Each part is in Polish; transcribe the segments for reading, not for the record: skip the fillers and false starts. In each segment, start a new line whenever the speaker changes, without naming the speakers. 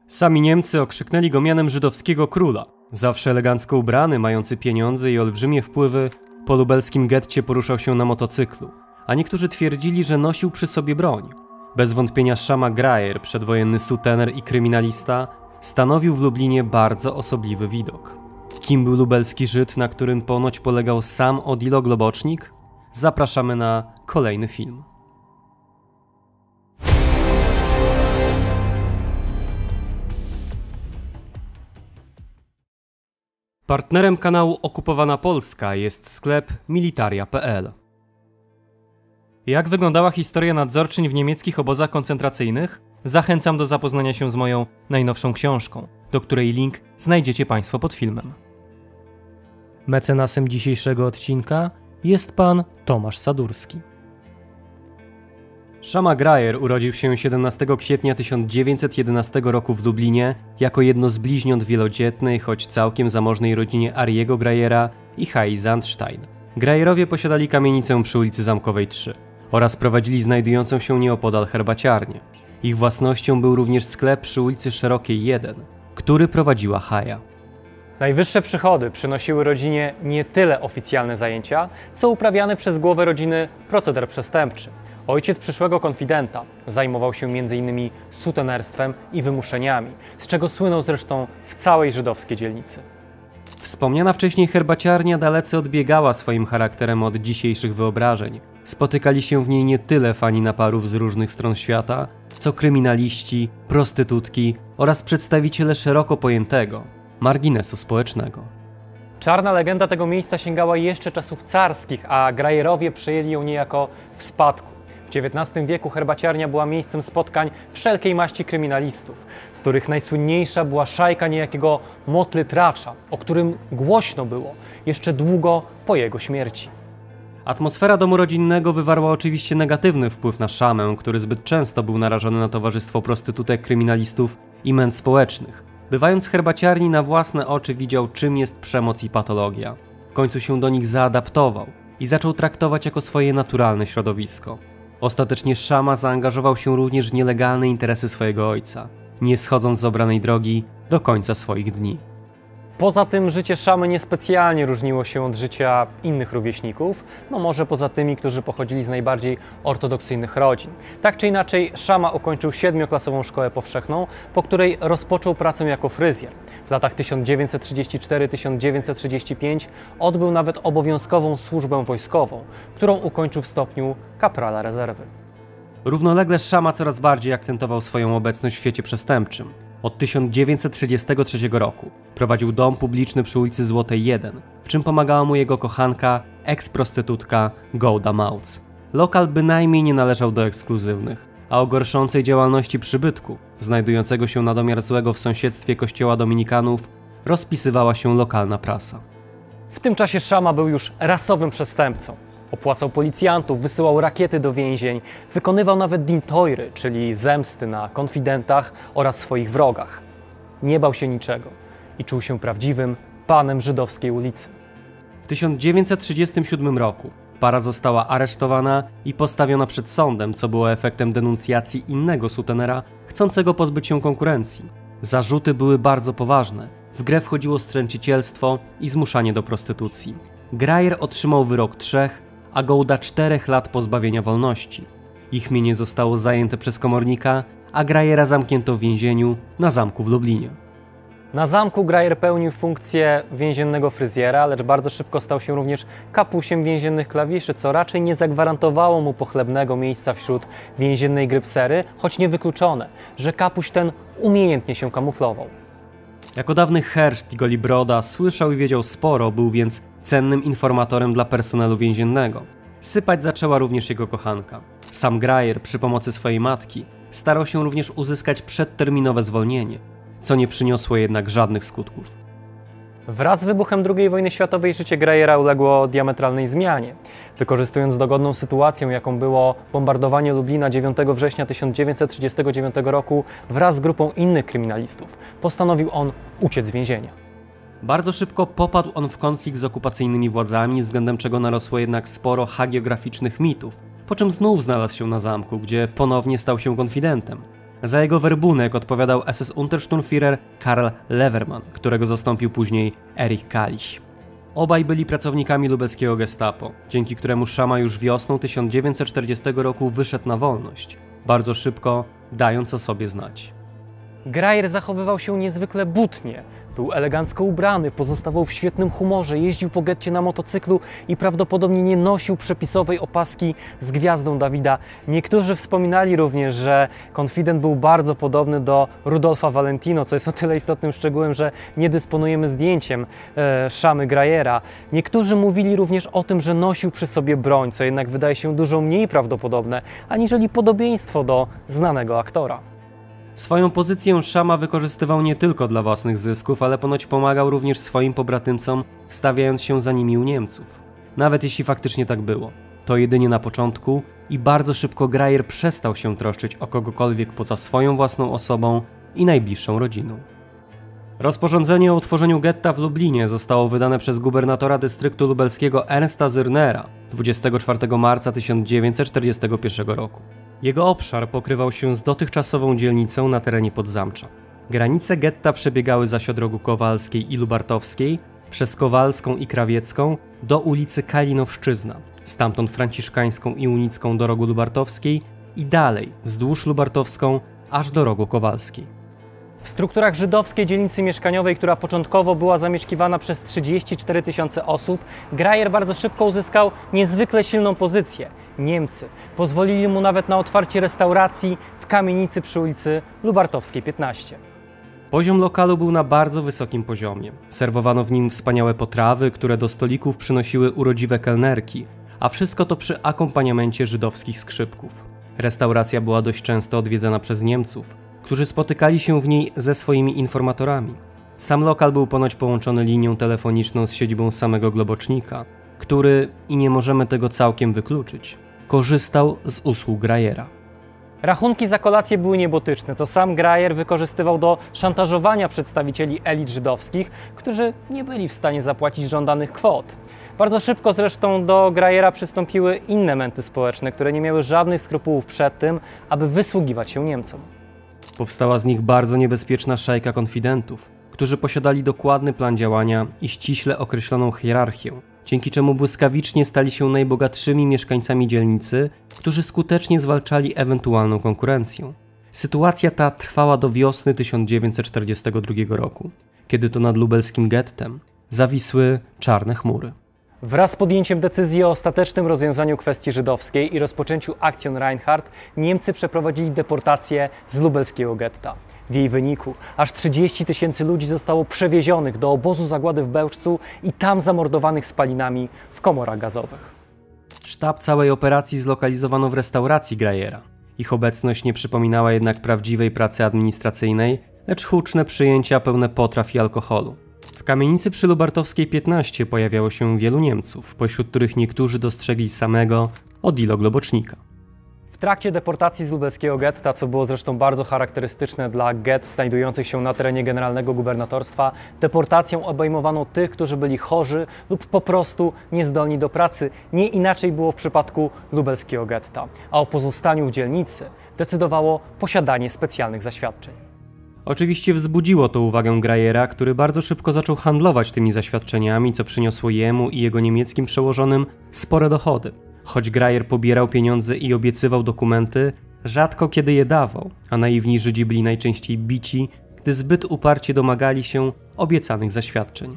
Sami Niemcy okrzyknęli go mianem żydowskiego króla. Zawsze elegancko ubrany, mający pieniądze i olbrzymie wpływy, po lubelskim getcie poruszał się na motocyklu, a niektórzy twierdzili, że nosił przy sobie broń. Bez wątpienia Shama Grajer, przedwojenny sutener i kryminalista, stanowił w Lublinie bardzo osobliwy widok. Kim był lubelski Żyd, na którym ponoć polegał sam Odilo Globocznik? Zapraszamy na kolejny film. Partnerem kanału Okupowana Polska jest sklep Militaria.pl. Jak wyglądała historia nadzorczyń w niemieckich obozach koncentracyjnych? Zachęcam do zapoznania się z moją najnowszą książką, do której link znajdziecie Państwo pod filmem. Mecenasem dzisiejszego odcinka jest pan Tomasz Sadurski. Shama Grajer urodził się 17 kwietnia 1911 roku w Lublinie jako jedno z bliźniąt wielodzietnej, choć całkiem zamożnej rodzinie Ariego Grajera i Hai Zandstein. Grajerowie posiadali kamienicę przy ulicy Zamkowej 3 oraz prowadzili znajdującą się nieopodal herbaciarnię. Ich własnością był również sklep przy ulicy Szerokiej 1, który prowadziła Haja. Najwyższe przychody przynosiły rodzinie nie tyle oficjalne zajęcia, co uprawiany przez głowę rodziny proceder przestępczy. Ojciec przyszłego konfidenta zajmował się m.in. sutenerstwem i wymuszeniami, z czego słynął zresztą w całej żydowskiej dzielnicy. Wspomniana wcześniej herbaciarnia dalece odbiegała swoim charakterem od dzisiejszych wyobrażeń. Spotykali się w niej nie tyle fani naparów z różnych stron świata, co kryminaliści, prostytutki oraz przedstawiciele szeroko pojętego marginesu społecznego. Czarna legenda tego miejsca sięgała jeszcze czasów carskich, a Grajerowie przejęli ją niejako w spadku. W XIX wieku herbaciarnia była miejscem spotkań wszelkiej maści kryminalistów, z których najsłynniejsza była szajka niejakiego Motly Tracza, o którym głośno było jeszcze długo po jego śmierci. Atmosfera domu rodzinnego wywarła oczywiście negatywny wpływ na Shamę, który zbyt często był narażony na towarzystwo prostytutek, kryminalistów i męd społecznych. Bywając w herbaciarni na własne oczy widział, czym jest przemoc i patologia. W końcu się do nich zaadaptował i zaczął traktować jako swoje naturalne środowisko. Ostatecznie Shama zaangażował się również w nielegalne interesy swojego ojca, nie schodząc z obranej drogi do końca swoich dni. Poza tym życie Shamy niespecjalnie różniło się od życia innych rówieśników, no może poza tymi, którzy pochodzili z najbardziej ortodoksyjnych rodzin. Tak czy inaczej, Shama ukończył 7-klasową szkołę powszechną, po której rozpoczął pracę jako fryzjer. W latach 1934-1935 odbył nawet obowiązkową służbę wojskową, którą ukończył w stopniu kaprala rezerwy. Równolegle Shama coraz bardziej akcentował swoją obecność w świecie przestępczym. Od 1933 roku prowadził dom publiczny przy ulicy Złotej 1, w czym pomagała mu jego kochanka, eks-prostytutka Golda Mautz. Lokal bynajmniej nie należał do ekskluzywnych, a o gorszącej działalności przybytku, znajdującego się na domiar złego w sąsiedztwie kościoła dominikanów, rozpisywała się lokalna prasa. W tym czasie Shama był już rasowym przestępcą. Opłacał policjantów, wysyłał rakiety do więzień, wykonywał nawet dintoiry, czyli zemsty na konfidentach oraz swoich wrogach. Nie bał się niczego i czuł się prawdziwym panem żydowskiej ulicy. W 1937 roku para została aresztowana i postawiona przed sądem, co było efektem denuncjacji innego sutenera chcącego pozbyć się konkurencji. Zarzuty były bardzo poważne. W grę wchodziło stręczycielstwo i zmuszanie do prostytucji. Grajer otrzymał wyrok 3, a Golda 4 lat pozbawienia wolności. Ich mienie zostało zajęte przez komornika, a Grajera zamknięto w więzieniu na zamku w Lublinie. Na zamku Grajer pełnił funkcję więziennego fryzjera, lecz bardzo szybko stał się również kapusiem więziennych klawiszy, co raczej nie zagwarantowało mu pochlebnego miejsca wśród więziennej grypsery, choć niewykluczone, że kapuś ten umiejętnie się kamuflował. Jako dawny herszt i golibroda słyszał i wiedział sporo, był więc cennym informatorem dla personelu więziennego. Sypać zaczęła również jego kochanka. Sam Grajer przy pomocy swojej matki starał się również uzyskać przedterminowe zwolnienie, co nie przyniosło jednak żadnych skutków. Wraz z wybuchem II wojny światowej życie Grajera uległo diametralnej zmianie. Wykorzystując dogodną sytuację, jaką było bombardowanie Lublina 9 września 1939 roku wraz z grupą innych kryminalistów, postanowił on uciec z więzienia. Bardzo szybko popadł on w konflikt z okupacyjnymi władzami, względem czego narosło jednak sporo hagiograficznych mitów, po czym znów znalazł się na zamku, gdzie ponownie stał się konfidentem. Za jego werbunek odpowiadał SS-Untersturmführer Karl Levermann, którego zastąpił później Erich Kalich. Obaj byli pracownikami lubelskiego gestapo, dzięki któremu Szama już wiosną 1940 roku wyszedł na wolność, bardzo szybko dając o sobie znać. Grajer zachowywał się niezwykle butnie. Był elegancko ubrany, pozostawał w świetnym humorze, jeździł po getcie na motocyklu i prawdopodobnie nie nosił przepisowej opaski z gwiazdą Dawida. Niektórzy wspominali również, że konfident był bardzo podobny do Rudolfa Valentino, co jest o tyle istotnym szczegółem, że nie dysponujemy zdjęciem Szamy Grajera. Niektórzy mówili również o tym, że nosił przy sobie broń, co jednak wydaje się dużo mniej prawdopodobne, aniżeli podobieństwo do znanego aktora. Swoją pozycję Szama wykorzystywał nie tylko dla własnych zysków, ale ponoć pomagał również swoim pobratymcom, wstawiając się za nimi u Niemców. Nawet jeśli faktycznie tak było, to jedynie na początku i bardzo szybko Grajer przestał się troszczyć o kogokolwiek poza swoją własną osobą i najbliższą rodziną. Rozporządzenie o utworzeniu getta w Lublinie zostało wydane przez gubernatora dystryktu lubelskiego Ernsta Zürnera 24 marca 1941 roku. Jego obszar pokrywał się z dotychczasową dzielnicą na terenie Podzamcza. Granice getta przebiegały zaś od rogu Kowalskiej i Lubartowskiej, przez Kowalską i Krawiecką do ulicy Kalinowszczyzna, stamtąd Franciszkańską i Unicką do rogu Lubartowskiej i dalej wzdłuż Lubartowską aż do rogu Kowalskiej. W strukturach żydowskiej dzielnicy mieszkaniowej, która początkowo była zamieszkiwana przez 34 000 osób, Grajer bardzo szybko uzyskał niezwykle silną pozycję. Niemcy pozwolili mu nawet na otwarcie restauracji w kamienicy przy ulicy Lubartowskiej 15. Poziom lokalu był na bardzo wysokim poziomie. Serwowano w nim wspaniałe potrawy, które do stolików przynosiły urodziwe kelnerki, a wszystko to przy akompaniamencie żydowskich skrzypków. Restauracja była dość często odwiedzana przez Niemców, którzy spotykali się w niej ze swoimi informatorami. Sam lokal był ponoć połączony linią telefoniczną z siedzibą samego Globocznika, który, i nie możemy tego całkiem wykluczyć, korzystał z usług Grajera. Rachunki za kolację były niebotyczne, co sam Grajer wykorzystywał do szantażowania przedstawicieli elit żydowskich, którzy nie byli w stanie zapłacić żądanych kwot. Bardzo szybko zresztą do Grajera przystąpiły inne męty społeczne, które nie miały żadnych skrupułów przed tym, aby wysługiwać się Niemcom. Powstała z nich bardzo niebezpieczna szajka konfidentów, którzy posiadali dokładny plan działania i ściśle określoną hierarchię, dzięki czemu błyskawicznie stali się najbogatszymi mieszkańcami dzielnicy, którzy skutecznie zwalczali ewentualną konkurencję. Sytuacja ta trwała do wiosny 1942 roku, kiedy to nad lubelskim gettem zawisły czarne chmury. Wraz z podjęciem decyzji o ostatecznym rozwiązaniu kwestii żydowskiej i rozpoczęciu akcji Reinhardt, Niemcy przeprowadzili deportację z lubelskiego getta. W jej wyniku aż 30 000 ludzi zostało przewiezionych do obozu zagłady w Bełżcu i tam zamordowanych spalinami w komorach gazowych. Sztab całej operacji zlokalizowano w restauracji Grajera. Ich obecność nie przypominała jednak prawdziwej pracy administracyjnej, lecz huczne przyjęcia pełne potraw i alkoholu. W kamienicy przy Lubartowskiej 15 pojawiało się wielu Niemców, pośród których niektórzy dostrzegli samego Odilo Globocznika. W trakcie deportacji z lubelskiego getta, co było zresztą bardzo charakterystyczne dla gett znajdujących się na terenie generalnego gubernatorstwa, deportacją obejmowano tych, którzy byli chorzy lub po prostu niezdolni do pracy. Nie inaczej było w przypadku lubelskiego getta, a o pozostaniu w dzielnicy decydowało posiadanie specjalnych zaświadczeń. Oczywiście wzbudziło to uwagę Grajera, który bardzo szybko zaczął handlować tymi zaświadczeniami, co przyniosło jemu i jego niemieckim przełożonym spore dochody. Choć Grajer pobierał pieniądze i obiecywał dokumenty, rzadko kiedy je dawał, a naiwni Żydzi byli najczęściej bici, gdy zbyt uparcie domagali się obiecanych zaświadczeń.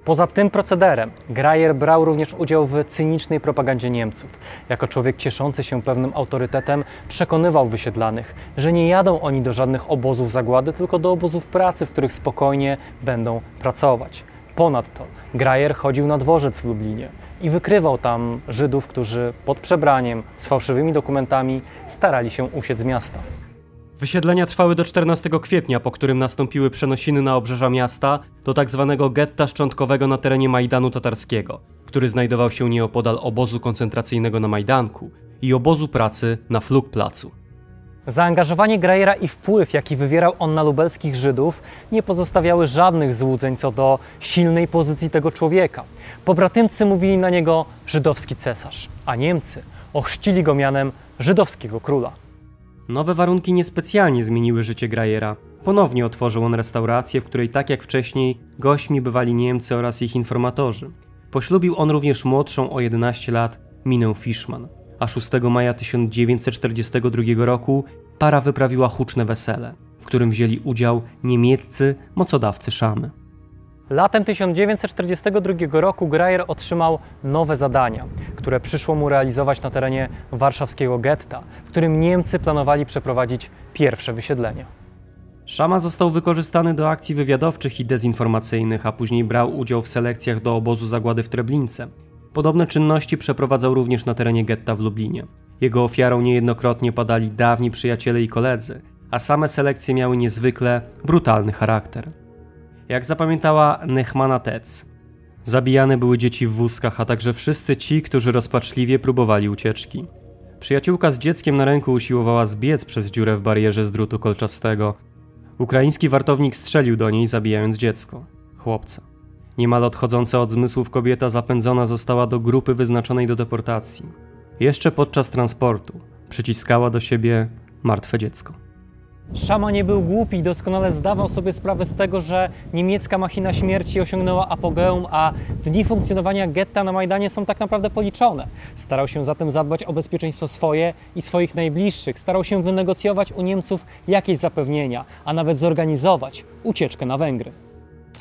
Poza tym procederem Grajer brał również udział w cynicznej propagandzie Niemców. Jako człowiek cieszący się pewnym autorytetem przekonywał wysiedlanych, że nie jadą oni do żadnych obozów zagłady, tylko do obozów pracy, w których spokojnie będą pracować. Ponadto Grajer chodził na dworzec w Lublinie i wykrywał tam Żydów, którzy pod przebraniem, z fałszywymi dokumentami starali się uciec z miasta. Wysiedlenia trwały do 14 kwietnia, po którym nastąpiły przenosiny na obrzeża miasta do tzw. getta szczątkowego na terenie Majdanu Tatarskiego, który znajdował się nieopodal obozu koncentracyjnego na Majdanku i obozu pracy na Flugplacu. Zaangażowanie Grajera i wpływ, jaki wywierał on na lubelskich Żydów, nie pozostawiały żadnych złudzeń co do silnej pozycji tego człowieka. Pobratymcy mówili na niego żydowski cesarz, a Niemcy ochrzcili go mianem żydowskiego króla. Nowe warunki niespecjalnie zmieniły życie Grajera. Ponownie otworzył on restaurację, w której tak jak wcześniej gośćmi bywali Niemcy oraz ich informatorzy. Poślubił on również młodszą o 11 lat Minę Fishman, a 6 maja 1942 roku para wyprawiła huczne wesele, w którym wzięli udział niemieccy mocodawcy Szamy. Latem 1942 roku Grajer otrzymał nowe zadania, które przyszło mu realizować na terenie warszawskiego getta, w którym Niemcy planowali przeprowadzić pierwsze wysiedlenia. Szama został wykorzystany do akcji wywiadowczych i dezinformacyjnych, a później brał udział w selekcjach do obozu zagłady w Treblince. Podobne czynności przeprowadzał również na terenie getta w Lublinie. Jego ofiarą niejednokrotnie padali dawni przyjaciele i koledzy, a same selekcje miały niezwykle brutalny charakter. Jak zapamiętała Nechmana Tec, zabijane były dzieci w wózkach, a także wszyscy ci, którzy rozpaczliwie próbowali ucieczki. Przyjaciółka z dzieckiem na ręku usiłowała zbiec przez dziurę w barierze z drutu kolczastego. Ukraiński wartownik strzelił do niej, zabijając dziecko, chłopca. Niemal odchodząca od zmysłów kobieta zapędzona została do grupy wyznaczonej do deportacji. Jeszcze podczas transportu przyciskała do siebie martwe dziecko. Szama nie był głupi i doskonale zdawał sobie sprawę z tego, że niemiecka machina śmierci osiągnęła apogeum, a dni funkcjonowania getta na Majdanie są tak naprawdę policzone. Starał się zatem zadbać o bezpieczeństwo swoje i swoich najbliższych. Starał się wynegocjować u Niemców jakieś zapewnienia, a nawet zorganizować ucieczkę na Węgry.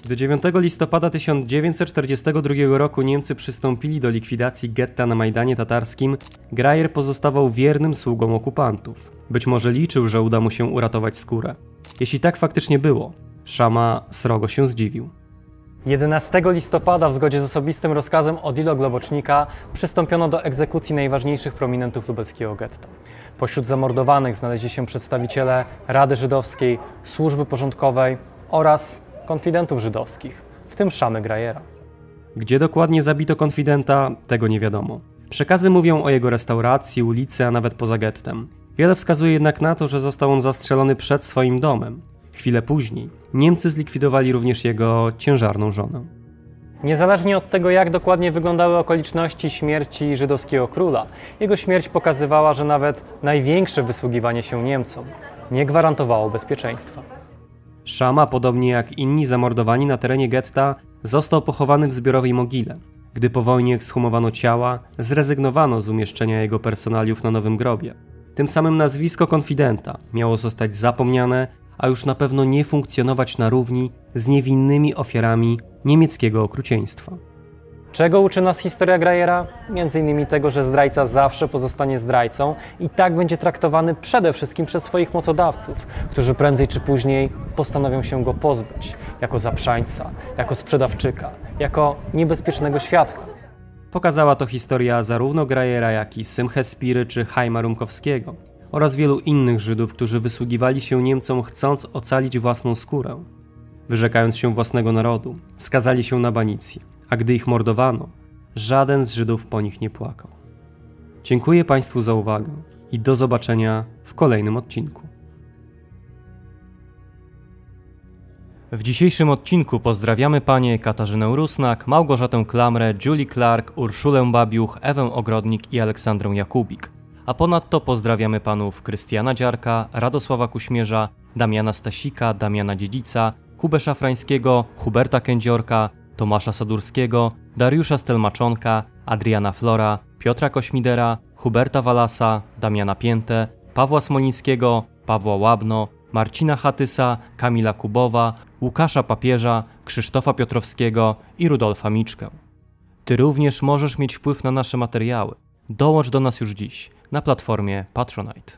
Gdy 9 listopada 1942 roku Niemcy przystąpili do likwidacji getta na Majdanie Tatarskim, Grajer pozostawał wiernym sługą okupantów. Być może liczył, że uda mu się uratować skórę. Jeśli tak faktycznie było, Szama srogo się zdziwił. 11 listopada w zgodzie z osobistym rozkazem Odilo Globocznika przystąpiono do egzekucji najważniejszych prominentów lubelskiego getta. Pośród zamordowanych znaleźli się przedstawiciele Rady Żydowskiej, służby porządkowej oraz konfidentów żydowskich, w tym Szamy Grajera. Gdzie dokładnie zabito konfidenta, tego nie wiadomo. Przekazy mówią o jego restauracji, ulicy, a nawet poza gettem. Wiele wskazuje jednak na to, że został on zastrzelony przed swoim domem. Chwilę później Niemcy zlikwidowali również jego ciężarną żonę. Niezależnie od tego, jak dokładnie wyglądały okoliczności śmierci żydowskiego króla, jego śmierć pokazywała, że nawet największe wysługiwanie się Niemcom nie gwarantowało bezpieczeństwa. Szama, podobnie jak inni zamordowani na terenie getta, został pochowany w zbiorowej mogile. Gdy po wojnie ekshumowano ciała, zrezygnowano z umieszczenia jego personaliów na nowym grobie. Tym samym nazwisko konfidenta miało zostać zapomniane, a już na pewno nie funkcjonować na równi z niewinnymi ofiarami niemieckiego okrucieństwa. Czego uczy nas historia Grajera? Między innymi tego, że zdrajca zawsze pozostanie zdrajcą i tak będzie traktowany przede wszystkim przez swoich mocodawców, którzy prędzej czy później postanowią się go pozbyć, jako zaprzańca, jako sprzedawczyka, jako niebezpiecznego świadka. Pokazała to historia zarówno Grajera, jak i Symche Spiry czy Chaima Rumkowskiego oraz wielu innych Żydów, którzy wysługiwali się Niemcom, chcąc ocalić własną skórę. Wyrzekając się własnego narodu, skazali się na banicję, a gdy ich mordowano, żaden z Żydów po nich nie płakał. Dziękuję Państwu za uwagę i do zobaczenia w kolejnym odcinku. W dzisiejszym odcinku pozdrawiamy panie Katarzynę Rusnak, Małgorzatę Klamrę, Julie Clark, Urszulę Babiuch, Ewę Ogrodnik i Aleksandrę Jakubik. A ponadto pozdrawiamy panów Krystiana Dziarka, Radosława Kuśmierza, Damiana Stasika, Damiana Dziedzica, Kubę Szafrańskiego, Huberta Kędziorka, Tomasza Sadurskiego, Dariusza Stelmaczonka, Adriana Flora, Piotra Kośmidera, Huberta Walasa, Damiana Piętę, Pawła Smolińskiego, Pawła Łabno, Marcina Hatysa, Kamila Kubowa, Łukasza Papieża, Krzysztofa Piotrowskiego i Rudolfa Miczkę. Ty również możesz mieć wpływ na nasze materiały. Dołącz do nas już dziś na platformie Patronite.